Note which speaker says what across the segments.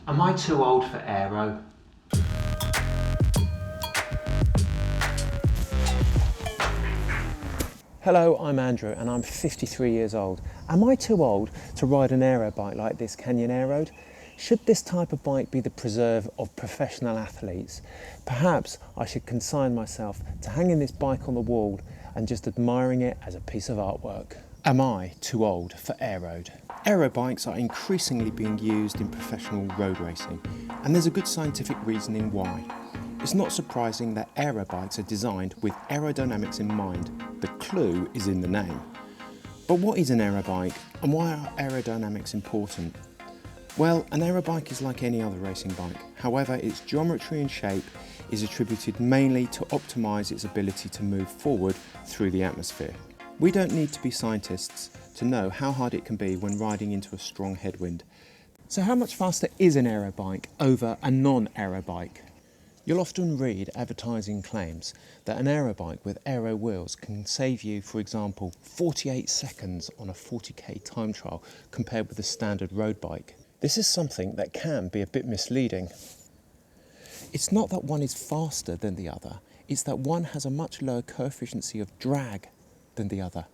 Speaker 1: Am I too old for aero?
Speaker 2: Hello, I'm Andrew and I'm 53 years old. Am I too old to ride an aero bike like this Canyon Aeroad? Should this type of bike be the preserve of professional athletes? Perhaps I should consign myself to hanging this bike on the wall and just admiring it as a piece of artwork. Am I too old for Aeroad? Aero bikes are increasingly being used in professional road racing, and there's a good scientific reasoning why. It's not surprising that aero bikes are designed with aerodynamics in mind. The clue is in the name. But what is an aero bike and why are aerodynamics important? Well, an aero bike is like any other racing bike. However, its geometry and shape is attributed mainly to optimise its ability to move forward through the atmosphere. We don't need to be scientists to know how hard it can be when riding into a strong headwind. So how much faster is an aero bike over a non-aero bike? You'll often read advertising claims that an aero bike with aero wheels can save you, for example, 48 seconds on a 40k time trial compared with a standard road bike. This is something that can be a bit misleading. It's not that one is faster than the other, it's that one has a much lower coefficient of drag than the other.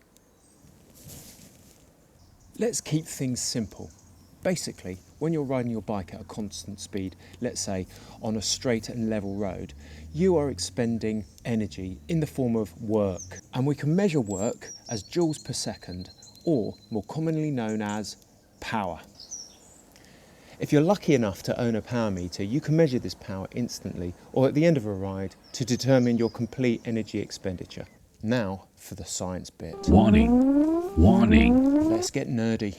Speaker 2: Let's keep things simple. Basically, when you're riding your bike at a constant speed, let's say on a straight and level road, you are expending energy in the form of work. And we can measure work as joules per second, or more commonly known as power. If you're lucky enough to own a power meter, you can measure this power instantly or at the end of a ride to determine your complete energy expenditure. Now for the science bit.
Speaker 3: Warning, warning.
Speaker 2: Let's get nerdy.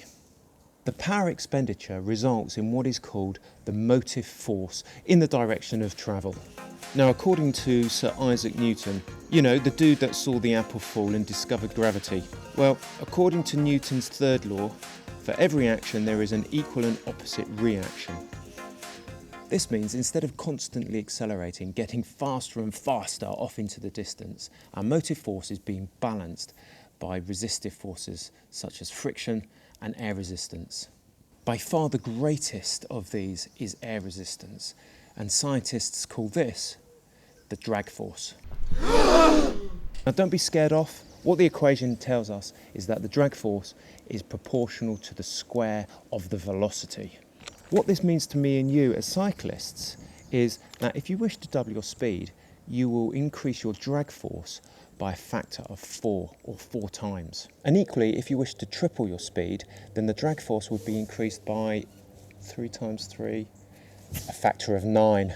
Speaker 2: The power expenditure results in what is called the motive force in the direction of travel. Now, according to Sir Isaac Newton, you know, the dude that saw the apple fall and discovered gravity. Well, according to Newton's third law, for every action there is an equal and opposite reaction. This means instead of constantly accelerating, getting faster and faster off into the distance, our motive force is being balanced by resistive forces such as friction and air resistance. By far the greatest of these is air resistance, and scientists call this the drag force. Now don't be scared off. What the equation tells us is that the drag force is proportional to the square of the velocity. What this means to me and you as cyclists is that if you wish to double your speed, you will increase your drag force by a factor of 4 or 4 times. And equally, if you wish to triple your speed, then the drag force would be increased by 3 times 3, a factor of 9.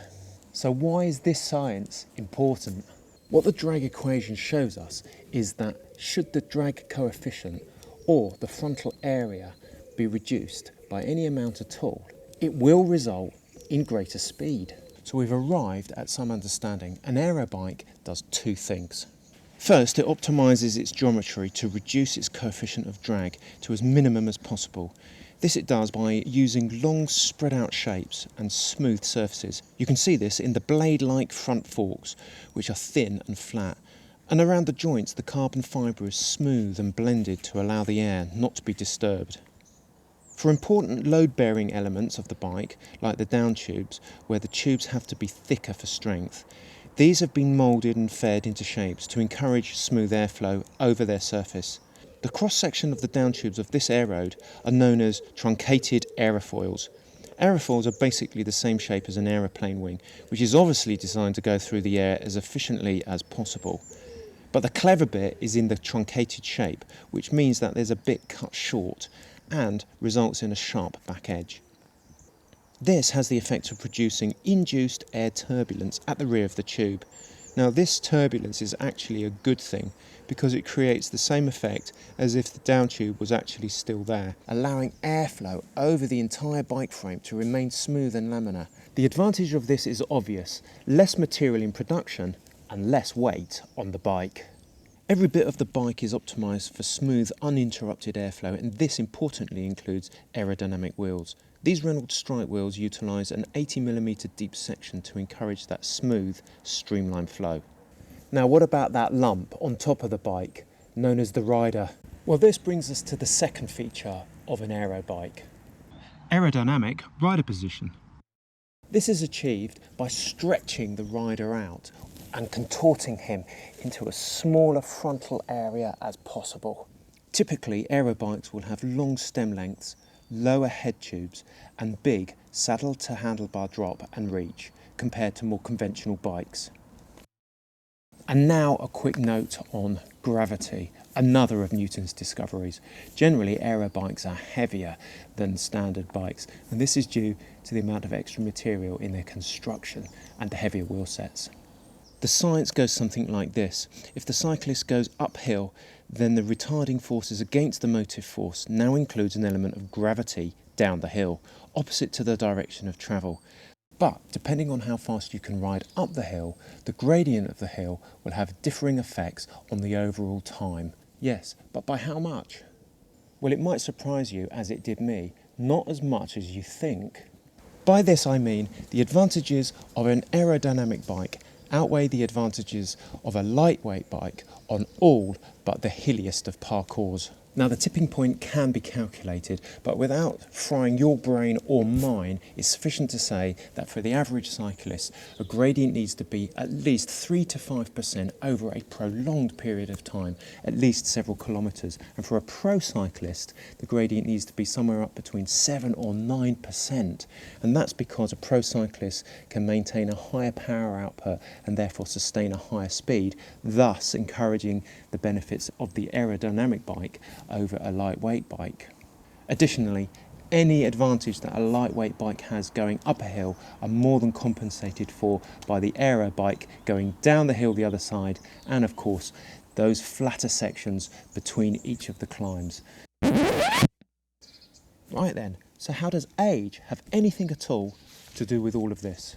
Speaker 2: So why is this science important? What the drag equation shows us is that should the drag coefficient or the frontal area be reduced by any amount at all, it will result in greater speed. So we've arrived at some understanding. An aero bike does 2 things. First, it optimises its geometry to reduce its coefficient of drag to as minimum as possible. This it does by using long spread out shapes and smooth surfaces. You can see this in the blade-like front forks, which are thin and flat. And around the joints, the carbon fibre is smooth and blended to allow the air not to be disturbed. For important load-bearing elements of the bike, like the down tubes, where the tubes have to be thicker for strength, these have been moulded and fed into shapes to encourage smooth airflow over their surface. The cross-section of the down tubes of this Aeroad are known as truncated aerofoils. Aerofoils are basically the same shape as an aeroplane wing, which is obviously designed to go through the air as efficiently as possible. But the clever bit is in the truncated shape, which means that there's a bit cut short and results in a sharp back edge. This has the effect of producing induced air turbulence at the rear of the tube. Now this turbulence is actually a good thing because it creates the same effect as if the down tube was actually still there, allowing airflow over the entire bike frame to remain smooth and laminar. The advantage of this is obvious: less material in production and less weight on the bike. Every bit of the bike is optimised for smooth, uninterrupted airflow, and this importantly includes aerodynamic wheels. These Reynolds strike wheels utilise an 80mm deep section to encourage that smooth, streamlined flow. Now what about that lump on top of the bike, known as the rider? Well, this brings us to the second feature of an aero bike. Aerodynamic rider position. This is achieved by stretching the rider out and contorting him into a smaller frontal area as possible. Typically, aerobikes will have long stem lengths, lower head tubes and big saddle to handlebar drop and reach compared to more conventional bikes. And now a quick note on gravity, another of Newton's discoveries. Generally, aerobikes are heavier than standard bikes, and this is due to the amount of extra material in their construction and the heavier wheel sets. The science goes something like this. If the cyclist goes uphill, then the retarding forces against the motive force now includes an element of gravity down the hill, opposite to the direction of travel. But depending on how fast you can ride up the hill, the gradient of the hill will have differing effects on the overall time. Yes, but by how much? Well, it might surprise you, as it did me, not as much as you think. By this I mean the advantages of an aerodynamic bike outweigh the advantages of a lightweight bike on all but the hilliest of parkours. Now, the tipping point can be calculated, but without frying your brain or mine, it's sufficient to say that for the average cyclist, a gradient needs to be at least 3 to 5% over a prolonged period of time, at least several kilometres. And for a pro cyclist, the gradient needs to be somewhere up between 7 or 9%. And that's because a pro cyclist can maintain a higher power output and therefore sustain a higher speed, thus encouraging the benefits of the aerodynamic bike over a lightweight bike. Additionally, any advantage that a lightweight bike has going up a hill are more than compensated for by the aero bike going down the hill the other side, and of course those flatter sections between each of the climbs. Right then, so how does age have anything at all to do with all of this?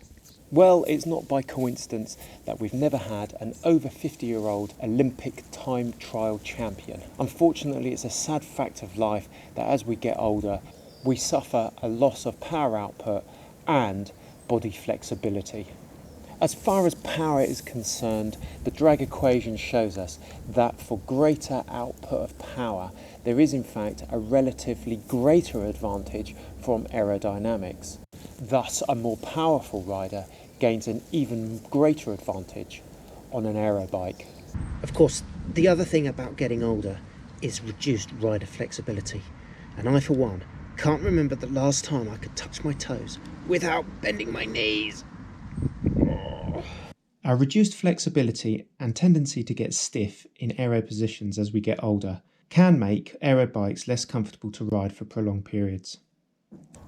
Speaker 2: Well, it's not by coincidence that we've never had an over 50-year-old Olympic time trial champion. Unfortunately, it's a sad fact of life that as we get older, we suffer a loss of power output and body flexibility. As far as power is concerned, the drag equation shows us that for greater output of power, there is in fact a relatively greater advantage from aerodynamics. Thus, a more powerful rider gains an even greater advantage on an aero bike.
Speaker 4: Of course, the other thing about getting older is reduced rider flexibility. And I, for one, can't remember the last time I could touch my toes without bending my knees.
Speaker 2: Our reduced flexibility and tendency to get stiff in aero positions as we get older can make aero bikes less comfortable to ride for prolonged periods.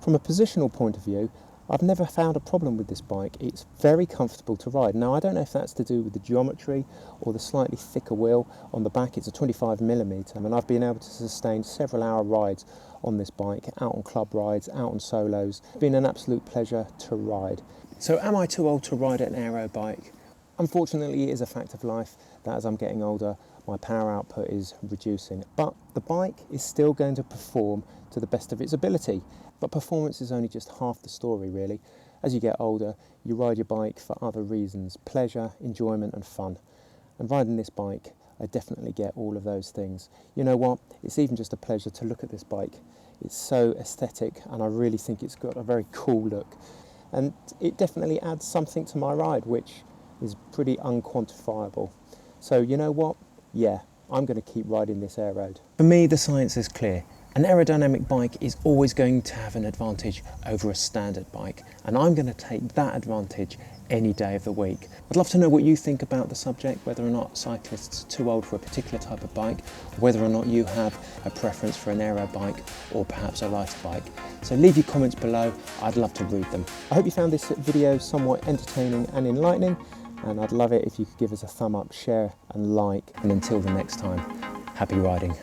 Speaker 2: From a positional point of view, I've never found a problem with this bike. It's very comfortable to ride. Now, I don't know if that's to do with the geometry or the slightly thicker wheel on the back. It's a 25mm, and I've been able to sustain several hour rides on this bike, out on club rides, out on solos. It's been an absolute pleasure to ride. So am I too old to ride an aero bike? Unfortunately, it is a fact of life that as I'm getting older, my power output is reducing. But the bike is still going to perform to the best of its ability. But performance is only just half the story, really. As you get older, you ride your bike for other reasons: pleasure, enjoyment and fun. And riding this bike, I definitely get all of those things. You know what? It's even just a pleasure to look at this bike. It's so aesthetic, and I really think it's got a very cool look. And it definitely adds something to my ride, which is pretty unquantifiable. So you know what? Yeah, I'm going to keep riding this Aeroad. For me, the science is clear. An aerodynamic bike is always going to have an advantage over a standard bike, and I'm going to take that advantage any day of the week. I'd love to know what you think about the subject, whether or not cyclists are too old for a particular type of bike, or whether or not you have a preference for an aero bike or perhaps a lighter bike. So leave your comments below, I'd love to read them. I hope you found this video somewhat entertaining and enlightening, and I'd love it if you could give us a thumb up, share and like, and until the next time, happy riding.